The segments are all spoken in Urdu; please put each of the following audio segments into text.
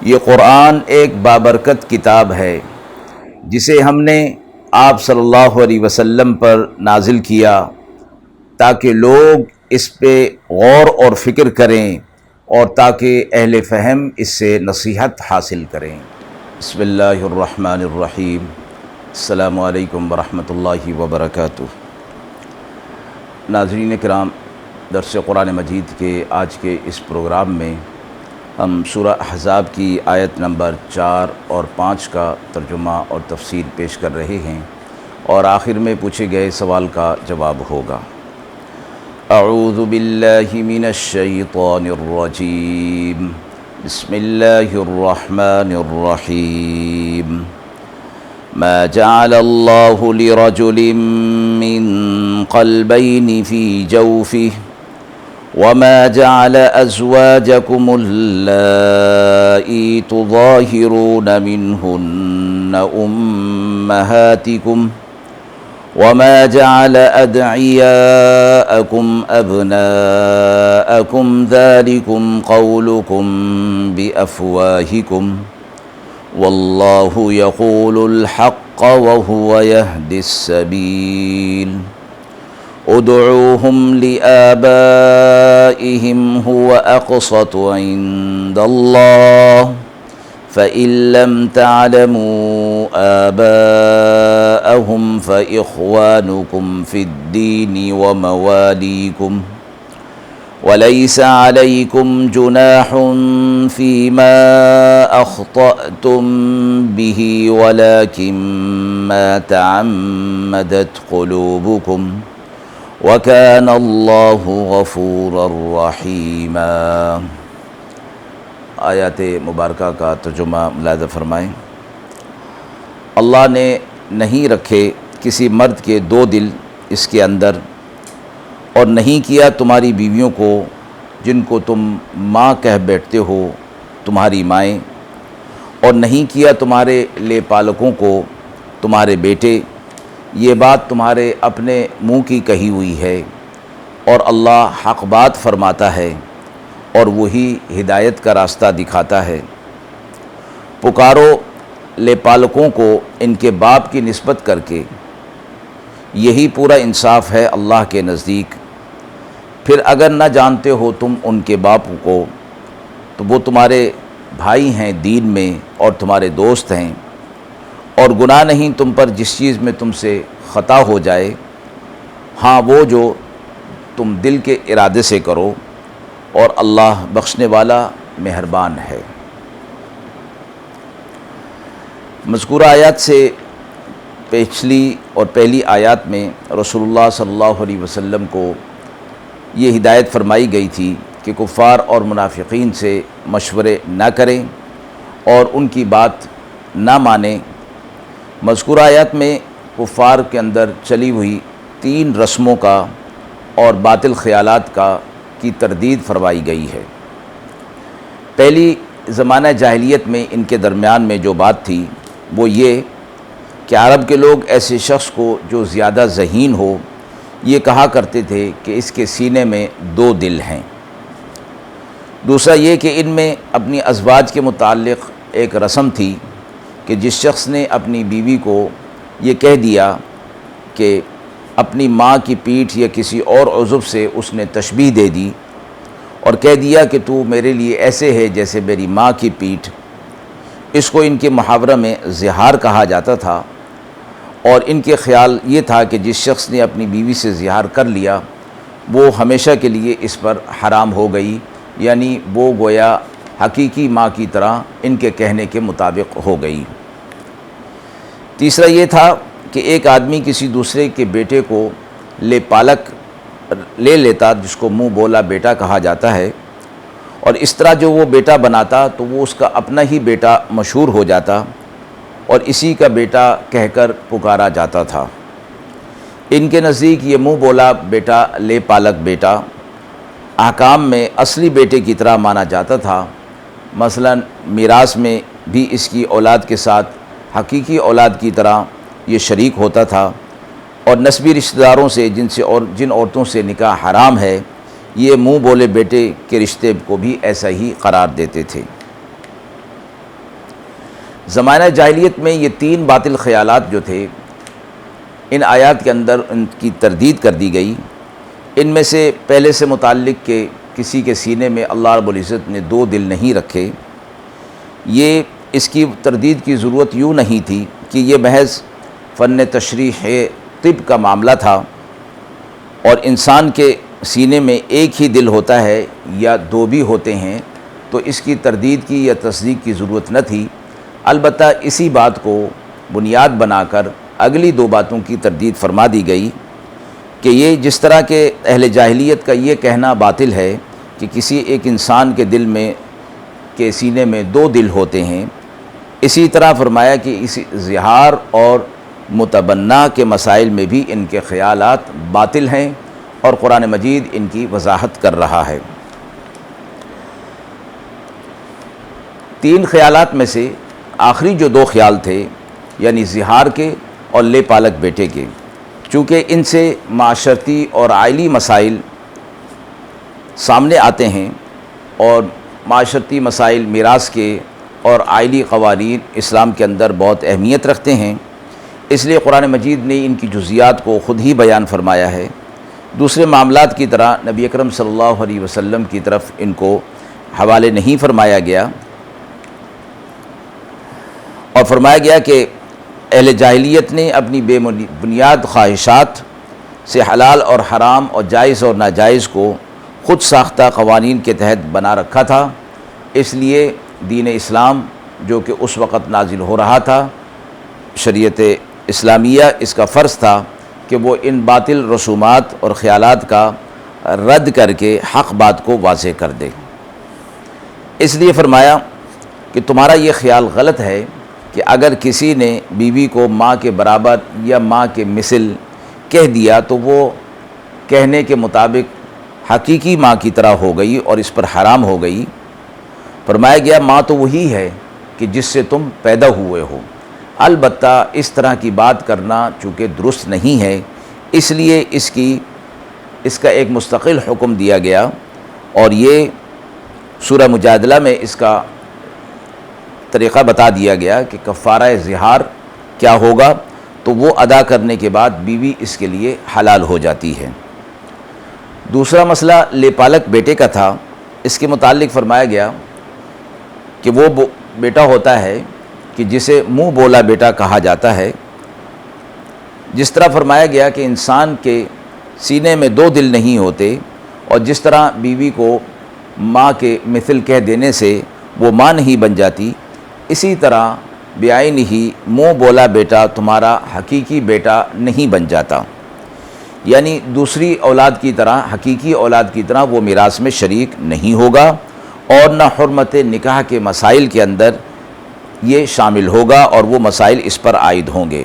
یہ قرآن ایک بابرکت کتاب ہے جسے ہم نے آپ صلی اللہ علیہ وسلم پر نازل کیا تاکہ لوگ اس پہ غور اور فکر کریں اور تاکہ اہل فہم اس سے نصیحت حاصل کریں۔ بسم اللہ الرحمن الرحیم۔ السلام علیکم ورحمۃ اللہ وبرکاتہ۔ ناظرین کرام، درس قرآن مجید کے آج کے اس پروگرام میں ہم سورہ احزاب کی آیت نمبر 4 اور 5 کا ترجمہ اور تفسیر پیش کر رہے ہیں اور آخر میں پوچھے گئے سوال کا جواب ہوگا۔ اعوذ باللہ من الشیطان الرجیم، بسم اللہ الرحمن الرحیم۔ ما جعل اللہ لرجل من قلبین فی جوفہ وما جعل أزواجكم اللائي تظاهرون منهن أمهاتكم وما جعل أدعياءكم أبناءكم ذلكم قولكم بأفواهكم والله يقول الحق وهو يهدي السبيل ادعوهم لآبائهم هو أقسط عند الله فإن لم تعلموا آباءهم فإخوانكم في الدين ومواليكم وليس عليكم جناح فيما أخطأتم به ولكن ما تعمدت قلوبكم وَكَانَ اللَّهُ غَفُورًا رَحِيمًا۔ آیات مبارکہ کا ترجمہ ملاحظہ فرمائیں۔ اللہ نے نہیں رکھے کسی مرد کے 2 دل اس کے اندر، اور نہیں کیا تمہاری بیویوں کو جن کو تم ماں کہہ بیٹھتے ہو تمہاری مائیں، اور نہیں کیا تمہارے لے پالکوں کو تمہارے بیٹے۔ یہ بات تمہارے اپنے منہ کی کہی ہوئی ہے، اور اللہ حق بات فرماتا ہے اور وہی ہدایت کا راستہ دکھاتا ہے۔ پکارو لے پالکوں کو ان کے باپ کی نسبت کر کے، یہی پورا انصاف ہے اللہ کے نزدیک۔ پھر اگر نہ جانتے ہو تم ان کے باپ کو، تو وہ تمہارے بھائی ہیں دین میں اور تمہارے دوست ہیں، اور گناہ نہیں تم پر جس چیز میں تم سے خطا ہو جائے، ہاں وہ جو تم دل کے ارادے سے کرو، اور اللہ بخشنے والا مہربان ہے۔ مذکورہ آیات سے پچھلی اور پہلی آیات میں رسول اللہ صلی اللہ علیہ وسلم کو یہ ہدایت فرمائی گئی تھی کہ کفار اور منافقین سے مشورے نہ کریں اور ان کی بات نہ مانیں۔ مذکورہ آیات میں کفار کے اندر چلی ہوئی 3 رسموں کا اور باطل خیالات کی تردید فرمائی گئی ہے۔ پہلی، زمانہ جاہلیت میں ان کے درمیان میں جو بات تھی وہ یہ کہ عرب کے لوگ ایسے شخص کو جو زیادہ ذہین ہو یہ کہا کرتے تھے کہ اس کے سینے میں 2 دل ہیں۔ دوسرا یہ کہ ان میں اپنی ازواج کے متعلق ایک رسم تھی کہ جس شخص نے اپنی بیوی کو یہ کہہ دیا کہ اپنی ماں کی پیٹھ یا کسی اور عضو سے اس نے تشبیہ دے دی اور کہہ دیا کہ تو میرے لیے ایسے ہے جیسے میری ماں کی پیٹھ، اس کو ان کے محاورہ میں زہار کہا جاتا تھا، اور ان کے خیال یہ تھا کہ جس شخص نے اپنی بیوی سے زہار کر لیا وہ ہمیشہ کے لیے اس پر حرام ہو گئی، یعنی وہ گویا حقیقی ماں کی طرح ان کے کہنے کے مطابق ہو گئی۔ تیسرا یہ تھا کہ ایک آدمی کسی دوسرے کے بیٹے کو لے پالک لے لیتا، جس کو منہ بولا بیٹا کہا جاتا ہے، اور اس طرح جو وہ بیٹا بناتا تو وہ اس کا اپنا ہی بیٹا مشہور ہو جاتا اور اسی کا بیٹا کہہ کر پکارا جاتا تھا۔ ان کے نزدیک یہ منہ بولا بیٹا لے پالک بیٹا احکام میں اصلی بیٹے کی طرح مانا جاتا تھا۔ مثلا میراث میں بھی اس کی اولاد کے ساتھ حقیقی اولاد کی طرح یہ شریک ہوتا تھا، اور نسبی رشتہ داروں سے جن عورتوں سے نکاح حرام ہے یہ منہ بولے بیٹے کے رشتے کو بھی ایسا ہی قرار دیتے تھے۔ زمانہ جاہلیت میں یہ 3 باطل خیالات جو تھے ان آیات کے اندر ان کی تردید کر دی گئی۔ ان میں سے پہلے سے متعلق کہ کسی کے سینے میں اللہ رب العزت نے 2 دل نہیں رکھے، یہ اس کی تردید کی ضرورت یوں نہیں تھی کہ یہ محض فن تشریح طب کا معاملہ تھا اور انسان کے سینے میں ایک ہی دل ہوتا ہے یا 2 بھی ہوتے ہیں، تو اس کی تردید کی یا تصدیق کی ضرورت نہ تھی۔ البتہ اسی بات کو بنیاد بنا کر اگلی 2 باتوں کی تردید فرما دی گئی کہ یہ جس طرح کے اہل جاہلیت کا یہ کہنا باطل ہے کہ کسی ایک انسان کے دل میں کے سینے میں 2 دل ہوتے ہیں، اسی طرح فرمایا کہ اسی ظہار اور متبنہ کے مسائل میں بھی ان کے خیالات باطل ہیں اور قرآن مجید ان کی وضاحت کر رہا ہے۔ 3 خیالات میں سے آخری جو 2 خیال تھے یعنی ظہار کے اور لے پالک بیٹے کے، چونکہ ان سے معاشرتی اور عائلی مسائل سامنے آتے ہیں اور معاشرتی مسائل میراث کے اور عائلی قوانین اسلام کے اندر بہت اہمیت رکھتے ہیں، اس لیے قرآن مجید نے ان کی جزیات کو خود ہی بیان فرمایا ہے۔ دوسرے معاملات کی طرح نبی اکرم صلی اللہ علیہ وسلم کی طرف ان کو حوالے نہیں فرمایا گیا، اور فرمایا گیا کہ اہل جاہلیت نے اپنی بے بنیاد خواہشات سے حلال اور حرام اور جائز اور ناجائز کو خود ساختہ قوانین کے تحت بنا رکھا تھا، اس لیے دین اسلام جو کہ اس وقت نازل ہو رہا تھا، شریعت اسلامیہ، اس کا فرض تھا کہ وہ ان باطل رسومات اور خیالات کا رد کر کے حق بات کو واضح کر دے۔ اس لیے فرمایا کہ تمہارا یہ خیال غلط ہے کہ اگر کسی نے بیوی کو ماں کے برابر یا ماں کے مثل کہہ دیا تو وہ کہنے کے مطابق حقیقی ماں کی طرح ہو گئی اور اس پر حرام ہو گئی۔ فرمایا گیا ماں تو وہی ہے کہ جس سے تم پیدا ہوئے ہو، البتہ اس طرح کی بات کرنا چونکہ درست نہیں ہے، اس لیے اس کا ایک مستقل حکم دیا گیا، اور یہ سورہ مجادلہ میں اس کا طریقہ بتا دیا گیا کہ کفارہ ظہار کیا ہوگا، تو وہ ادا کرنے کے بعد بیوی اس کے لیے حلال ہو جاتی ہے۔ دوسرا مسئلہ لے پالک بیٹے کا تھا، اس کے متعلق فرمایا گیا کہ وہ بیٹا ہوتا ہے کہ جسے منہ بولا بیٹا کہا جاتا ہے۔ جس طرح فرمایا گیا کہ انسان کے سینے میں 2 دل نہیں ہوتے، اور جس طرح بیوی کو ماں کے مثل کہہ دینے سے وہ ماں نہیں بن جاتی، اسی طرح بعین ہی منہ بولا بیٹا تمہارا حقیقی بیٹا نہیں بن جاتا، یعنی دوسری اولاد کی طرح، حقیقی اولاد کی طرح وہ میراث میں شریک نہیں ہوگا، اور نہ حرمت نکاح کے مسائل کے اندر یہ شامل ہوگا، اور وہ مسائل اس پر عائد ہوں گے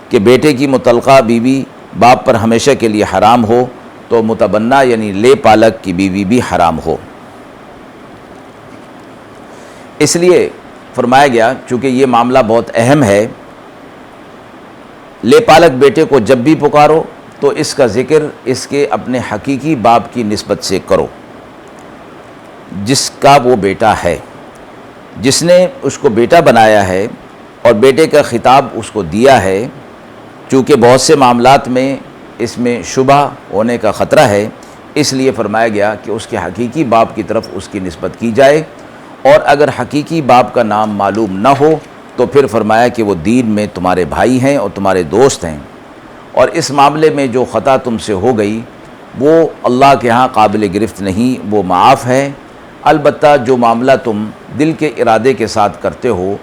کہ بیٹے کی متعلقہ بیوی باپ پر ہمیشہ کے لیے حرام ہو تو متبنہ یعنی لے پالک کی بیوی بھی حرام ہو۔ اس لیے فرمایا گیا چونکہ یہ معاملہ بہت اہم ہے، لے پالک بیٹے کو جب بھی پکارو تو اس کا ذکر اس کے اپنے حقیقی باپ کی نسبت سے کرو جس کا وہ بیٹا ہے، جس نے اس کو بیٹا بنایا ہے اور بیٹے کا خطاب اس کو دیا ہے۔ چونکہ بہت سے معاملات میں اس میں شبہ ہونے کا خطرہ ہے، اس لیے فرمایا گیا کہ اس کے حقیقی باپ کی طرف اس کی نسبت کی جائے، اور اگر حقیقی باپ کا نام معلوم نہ ہو تو پھر فرمایا کہ وہ دین میں تمہارے بھائی ہیں اور تمہارے دوست ہیں، اور اس معاملے میں جو خطا تم سے ہو گئی وہ اللہ کے ہاں قابل گرفت نہیں، وہ معاف ہے۔ البتہ جو معاملہ تم دل کے ارادے کے ساتھ کرتے ہو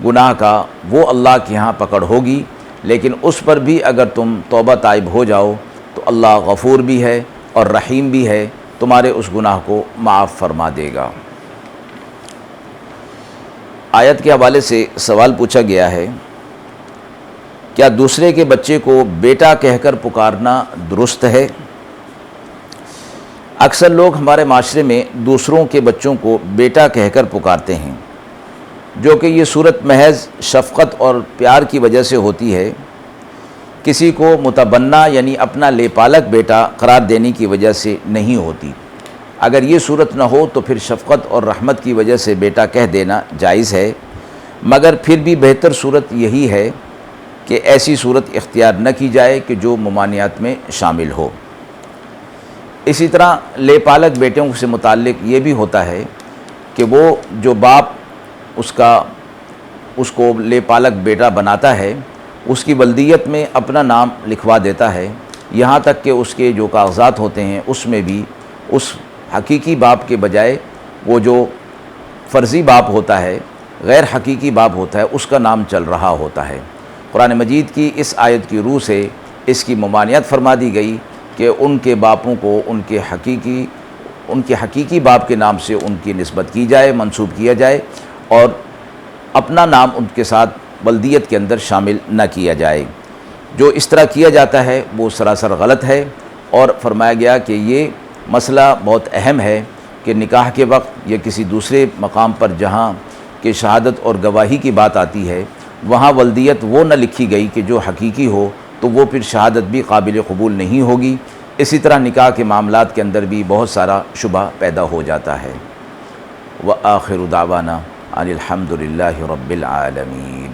گناہ کا، وہ اللہ کے ہاں پکڑ ہوگی، لیکن اس پر بھی اگر تم توبہ طائب ہو جاؤ تو اللہ غفور بھی ہے اور رحیم بھی ہے، تمہارے اس گناہ کو معاف فرما دے گا۔ آیت کے حوالے سے سوال پوچھا گیا ہے، کیا دوسرے کے بچے کو بیٹا کہہ کر پکارنا درست ہے؟ اکثر لوگ ہمارے معاشرے میں دوسروں کے بچوں کو بیٹا کہہ کر پکارتے ہیں، جو کہ یہ صورت محض شفقت اور پیار کی وجہ سے ہوتی ہے، کسی کو متبنہ یعنی اپنا لے پالک بیٹا قرار دینے کی وجہ سے نہیں ہوتی۔ اگر یہ صورت نہ ہو تو پھر شفقت اور رحمت کی وجہ سے بیٹا کہہ دینا جائز ہے، مگر پھر بھی بہتر صورت یہی ہے کہ ایسی صورت اختیار نہ کی جائے کہ جو ممانعات میں شامل ہو۔ اسی طرح لے پالک بیٹوں سے متعلق یہ بھی ہوتا ہے کہ وہ جو باپ اس کو لے پالک بیٹا بناتا ہے، اس کی ولدیت میں اپنا نام لکھوا دیتا ہے، یہاں تک کہ اس کے جو کاغذات ہوتے ہیں اس میں بھی اس حقیقی باپ کے بجائے وہ جو فرضی باپ ہوتا ہے، غیر حقیقی باپ ہوتا ہے، اس کا نام چل رہا ہوتا ہے۔ قرآن مجید کی اس آیت کی روح سے اس کی ممانعت فرما دی گئی کہ ان کے باپوں کو ان کے حقیقی باپ کے نام سے ان کی نسبت کی جائے، منسوب کیا جائے، اور اپنا نام ان کے ساتھ ولدیت کے اندر شامل نہ کیا جائے۔ جو اس طرح کیا جاتا ہے وہ سراسر غلط ہے، اور فرمایا گیا کہ یہ مسئلہ بہت اہم ہے کہ نکاح کے وقت یا کسی دوسرے مقام پر جہاں کہ شہادت اور گواہی کی بات آتی ہے، وہاں ولدیت وہ نہ لکھی گئی کہ جو حقیقی ہو، تو وہ پھر شہادت بھی قابل قبول نہیں ہوگی۔ اسی طرح نکاح کے معاملات کے اندر بھی بہت سارا شبہ پیدا ہو جاتا ہے۔ وآخر دعوانا ان الحمد للہ رب العالمین۔